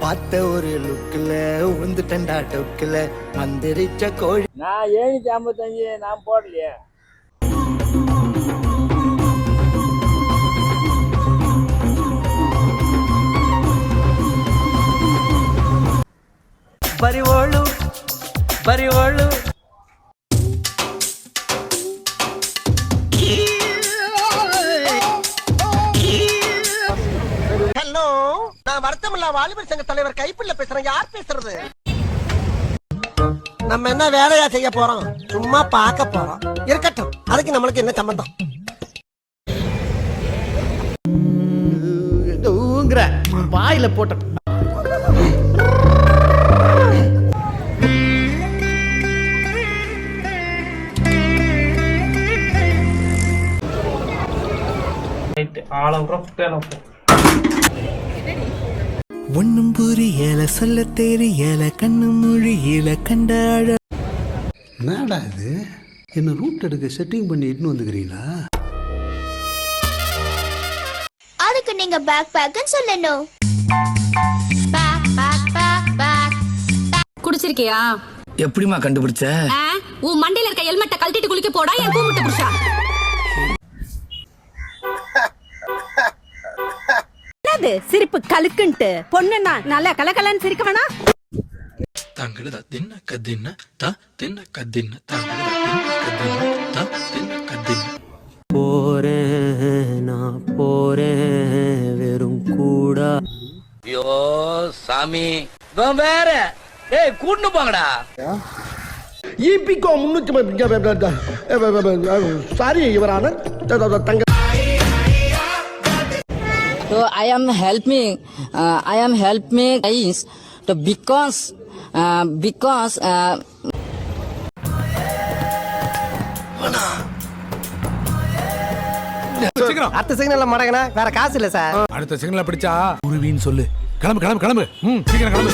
பார்த்த ஒரு லுக்கில் உந்துட்டண்டா டொக்கில் மந்திரிச்ச கோழி. நான் 755 நான் போடலையே. ಬರಿವೋಳು ಬರಿವೋಳು ஹலோ, நான் வருத்தமில்ல வாலிபர் சங்க தலைவர் கைப்பிள்ள பேசுறேன். யார் பேசுறது? நம்ம என்ன வேலையா செய்ய போறோம்? சும்மா பார்க்க போறோம். இருக்கட்டும், அதுக்கு நம்மளுக்கு என்ன சம்பந்தம்? வாயில போட்ட ஒன்னும் புரியல சொல்ல தெரியல கண்ணு மொழியில கண்டாழ. என்னடா இது, என்ன ரூட் எடுக்க செட்டிங் பண்ணி இட்டுன்னு வந்துக்கிறீங்களா? அதுக்கு நீங்க பேக் பேக்னு சொல்லணும். குடிச்சிருக்கியா? எப்படிமா கண்டுபிடிச்ச? உன் மண்டையில இருக்க ஹெல்மெட்டை கழட்டிட்டு குளிக்க போடா என் கூமுட்ட புருஷா. என்னது சிரிப்பு கலுக்குன்ட்டு? பொண்ணுன்னா நல்லா கலகலன்னு சிரிக்க வேணா? தங்களத தின்ன கதின்ன த தின்ன கதின்ன தங்களத தின்ன கதின்ன த தின்ன கதின்ன. போறேன் நான் போறேன் வெறும் கூடா. ஐயோ சாமி, இவன் வேற. ஏய் கூண்டு போங்கடா. ஈபிகோ 300 சாரி யுவரான தங்க. So I am helping guys to because அடுத்த சிக்னல்ல மடங்கனா வேற காசு இல்ல சார். அடுத்த சிக்னல் பிடிச்சா உருவின்னு சொல்லு. கிளம்பு கிளம்பு கிளம்பு. சீக்கிரம் கிளம்பு.